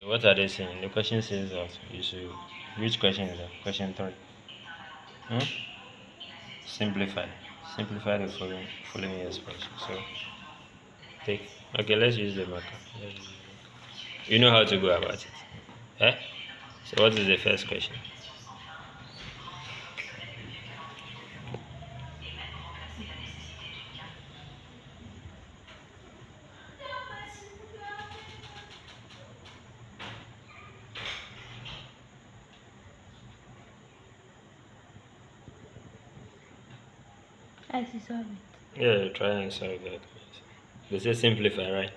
What are they saying? The question says that you should. Which question is that? Question 3. Hmm? Simplify. Simplify the following expression. So take. Okay, let's use the marker. You know how to go about it. Eh? So what is the first question? I see, solve it. Yeah, try and solve that. They say simplify, right?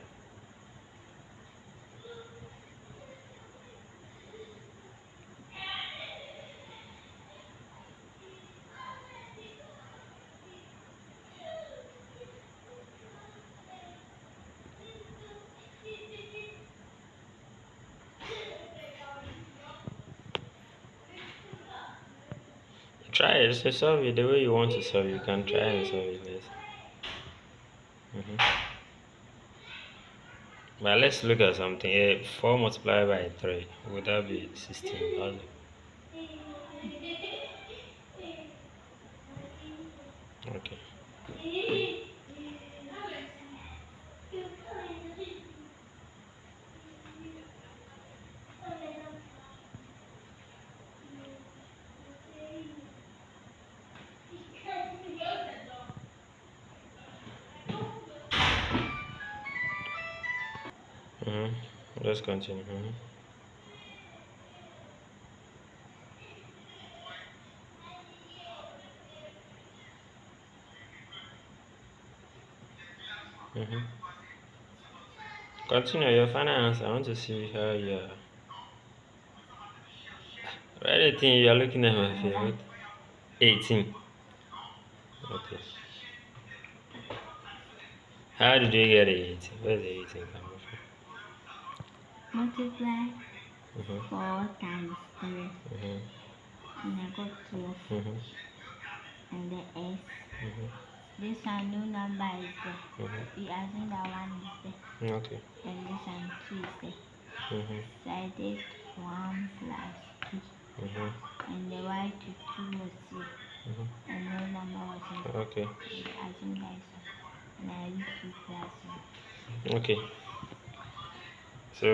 Try it. So solve it the way you want to solve it. You can try and solve it. But let's look at something. 4 multiplied by 3. Would that be 16? Okay. Let's continue. Continue your final answer. I want to see how you're. Right, thing you are looking at my favorite. 18. Okay. How did you get 18? Where's the 18 coming Multiply from? 4 times 3. And I got 12. And the S. This one, no number is there. We assume that 1 is there. Okay. And this one, 2 is there. So I did 1 plus 2. And the Y to 2 was here. And no number was here. Okay. We assume that is 1. And I did 2 plus 1. Okay. So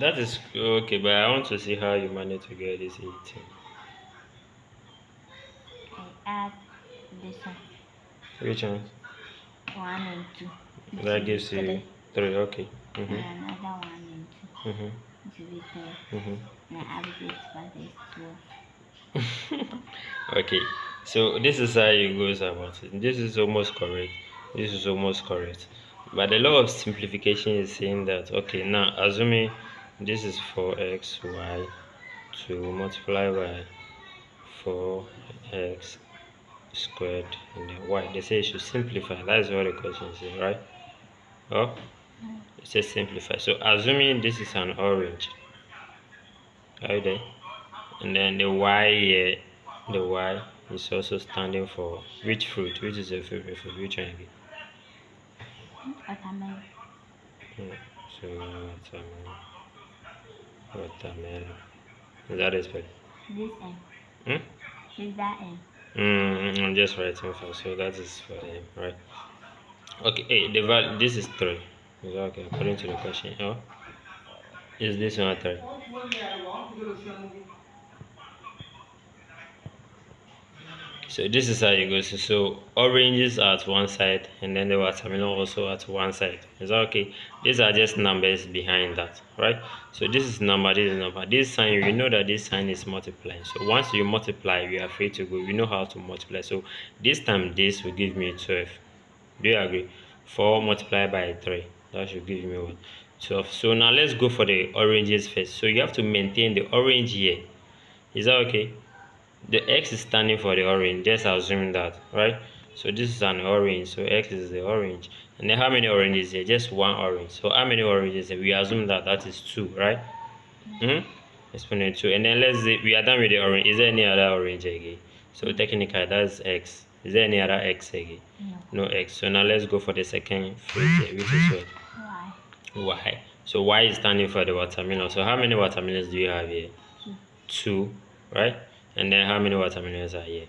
that is okay, but I want to see how you manage to get this 18. I add this one. Which one? 1 and 2. That gives you 3. Okay. And another 1 and 2. It will be 3. And I average by this 12. Okay. So this is how you go about it. This is almost correct. This is almost correct. But the law of simplification is saying that okay, now assuming this is 4xy to multiply by 4x squared and then y. They say you should simplify. That is what the question is saying, right? Oh, it says simplify. So assuming this is an orange, are you there? And then the y here, the y is also standing for which fruit? Which is your favorite fruit? Which one again? Watermelon. So watermelon. Watermelon. Is that a spell? This M. Is that M? I'm just writing for so that is for M, right? Okay, hey, the value this is 3. Is that okay? According to the question, oh, is this one 3? So this is how it goes. So oranges at one side and then the watermelon also at one side. Is that okay? These are just numbers behind that, right? So this is number, this is number. This sign, you know that this sign is multiplying. So once you multiply, we are free to go. We know how to multiply. So this time this will give me 12. Do you agree? 4 multiplied by 3. That should give me what? 12. So now let's go for the oranges first. So you have to maintain the orange here. Is that okay? The x is standing for the orange, just assuming that, right? So this is an orange, so x is the orange. And then how many oranges here? Just one orange. So how many oranges here? We assume that that is 2, right? Exponent 2. And then let's say we are done with the orange. Is there any other orange again? So technically that's x. Is there any other x again? No x. So now let's go for the second fruit here, which is what? Y. Y. So Y is standing for the watermelon. So how many watermelons do you have here? Two, right? And then how many watermelons are here?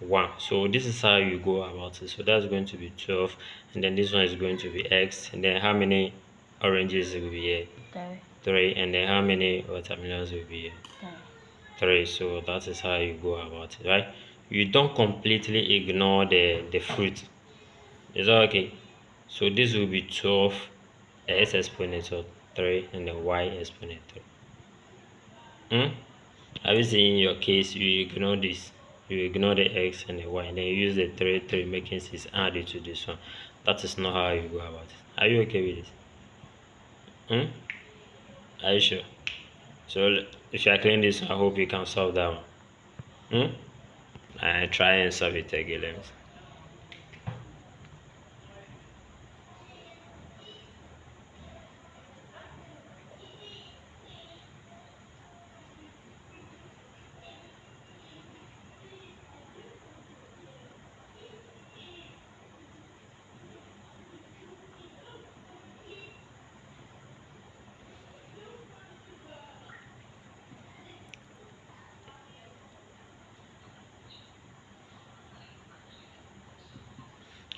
One. So this is how you go about it. So that's going to be 12, and then this one is going to be X, and then how many oranges will be here? Three. And then how many watermelons will be here? Three. So that is how you go about it, right? You don't completely ignore the fruit. Is that okay? So this will be 12 x exponent of 3 and then y exponent 3. Have you seen in your case you ignore this? You ignore the x and the y, and then you use the 3 making 6 add it to this one. That is not how you go about it. Are you okay with this? Are you sure? So if you are clearing this, I hope you can solve that one. And try and solve it again. Let me see.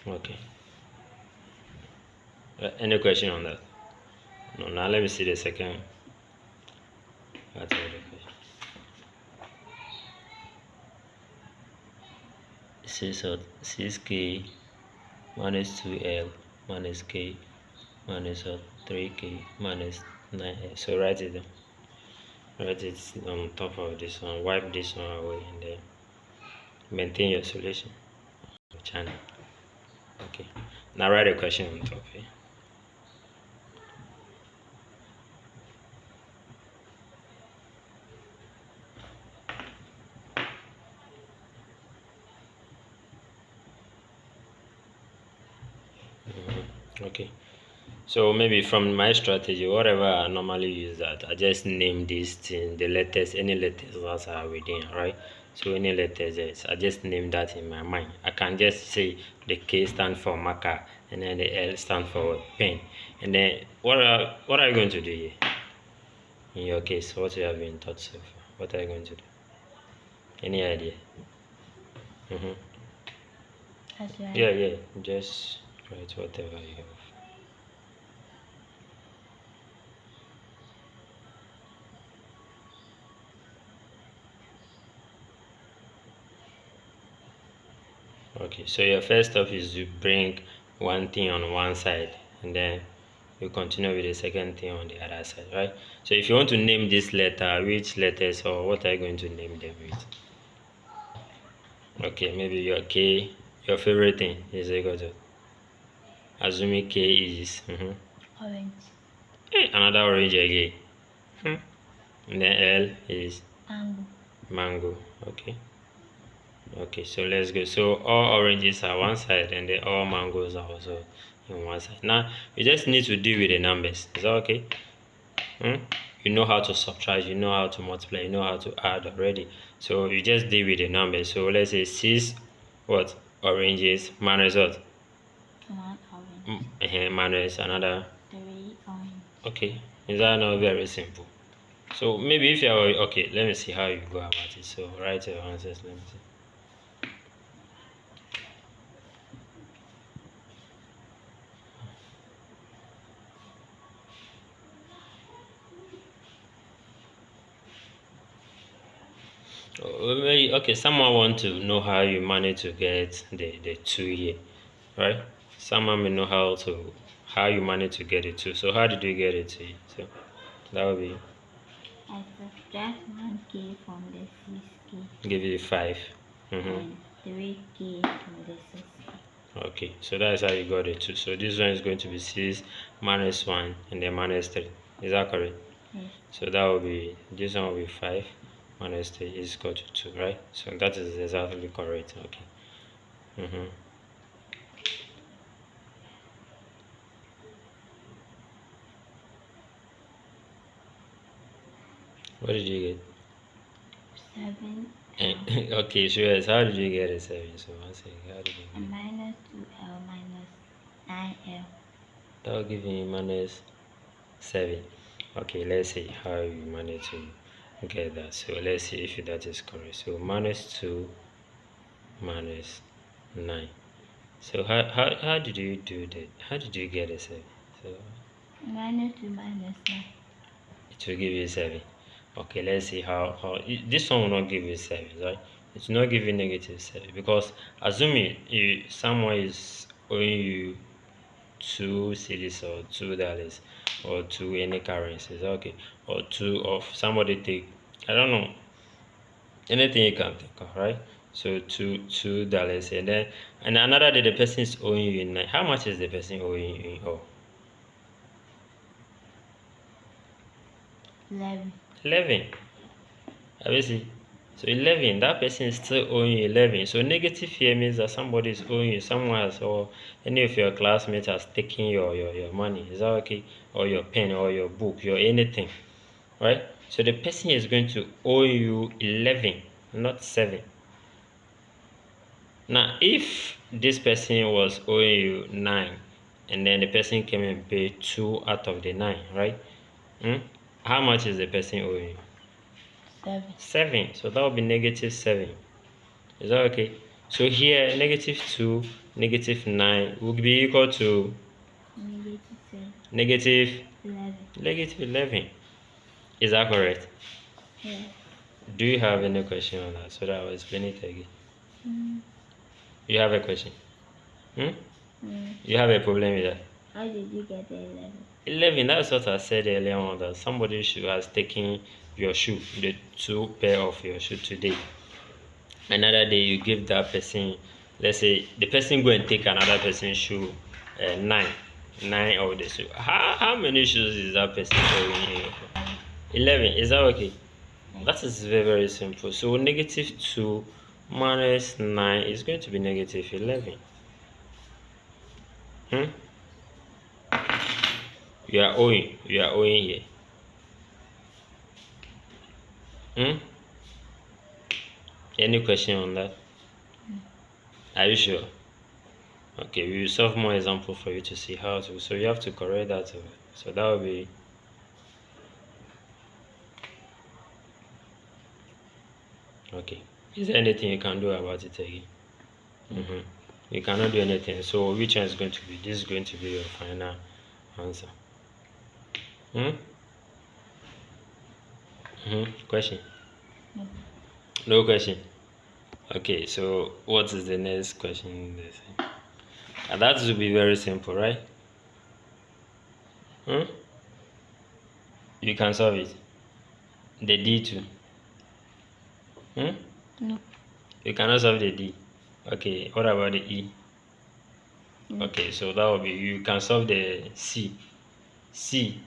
Okay. Any question on that? No. Now let me see the second. That's all the question. It says 6k minus 2l minus k minus 3k minus 9l. So write it down. Write it on top of this one. Wipe this one away and then maintain your solution. Channel. Okay. Now write a question on top here. Okay. So maybe from my strategy, whatever I normally use that, I just name these things, the letters, any letters that are within, right? So any letters, yes, I just name that in my mind. I can just say the K stand for marker, and then the L stand for pen. And then what are you going to do here? In your case, what you have been taught so far? What are you going to do? Any idea? Yeah. Just write whatever you have. Okay, so your first step is to bring one thing on one side, and then you continue with the second thing on the other side, right? So if you want to name this letter, which letters or what are you going to name them with? Okay, maybe your K, your favorite thing is equal to, assuming K is Orange. Another orange again. And then L is mango. Okay, so let's go. So all oranges are one side and then all mangoes are also in one side. Now you just need to deal with the numbers. Is that okay? You know how to subtract, you know how to multiply, you know how to add already. So you just deal with the numbers. So let's say 6 what? Oranges minus what? One orange. Minus another. 3 orange. Okay, is that not very simple? So maybe if you're okay, let me see how you go about it. So write your answers. Let me see. Okay, someone want to know how you manage to get the 2 here, right? Someone may know how you manage to get it 2. So how did you get it 2? So that would be I subtract 1k from the 6k. give you 5. And 3k from the 6k. Okay, so that's how you got it 2. So this one is going to be 6 minus 1 and then minus 3. Is that correct? Yes. So that will be, this one will be 5 minus 3 is equal to 2, right? So that is exactly correct. Okay. What did you get? 7. Okay, sure. How did you get a 7? So one second, how did you get it? Minus 2l minus 9l. That will give you minus 7. Okay, let's see how you manage to get that. So let's see if that is correct. So minus 2 minus 9. So how did you do that? How did you get a 7? So minus 2 minus 9. it will give you 7. Okay, let's see how this one will not give you 7, right? It will not give you negative 7 because assuming someone is owing you 2 cities or $2 or 2 any currencies, okay, or 2 of somebody take, I don't know, anything you can think of, right? So $2 and then and another day the person is owing you in 9. How much is the person owing you in all? 11. 11. Have you see? So 11, that person is still owing you 11. So negative here means that somebody is owing you, someone else, or any of your classmates has taken your money. Is that okay? Or your pen, or your book, your anything, right? So the person is going to owe you 11, not 7. Now, if this person was owing you 9, and then the person came and paid 2 out of the 9, right? How much is the person owing you? 7. 7. So that would be negative 7. Is that okay? So here, negative 2, negative 9 would be equal to Negative 7. negative 11. negative 11. Is that correct? Yes. Do you have any question on that? So that I will explain it again. Mm. You have a question? Mm. You have a problem with that? How did you get the 11? 11, that's what I said earlier on, that somebody has taken your shoe, the 2 pair of your shoe today. Another day you give that person, let's say the person go and take another person's shoe, 9 of the shoe. How many shoes is that person owing you? 11. Is that okay? That is very, very simple. So negative 2 minus 9 is going to be negative 11. You are owing here. Any question on that? Are you sure? Okay, we will solve more example for you to see how to. So you have to correct that. So that will be okay. Is there anything you can do about it again? You cannot do anything. So which one is going to be? This is going to be your final answer. Question? No question. Okay, so what is the next question? And that will be very simple, right? You can solve it. The D too. No. You cannot solve the D. Okay, what about the E? No. Okay, so that will be, you can solve the C. C.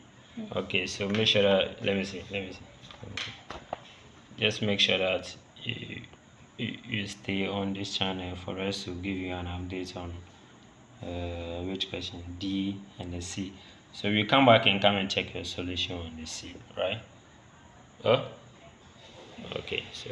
Okay, so make sure that, let me see. Just make sure that you stay on this channel for us to give you an update on which question, D and the C. So you come back and come and check your solution on the C, right? Oh, okay, so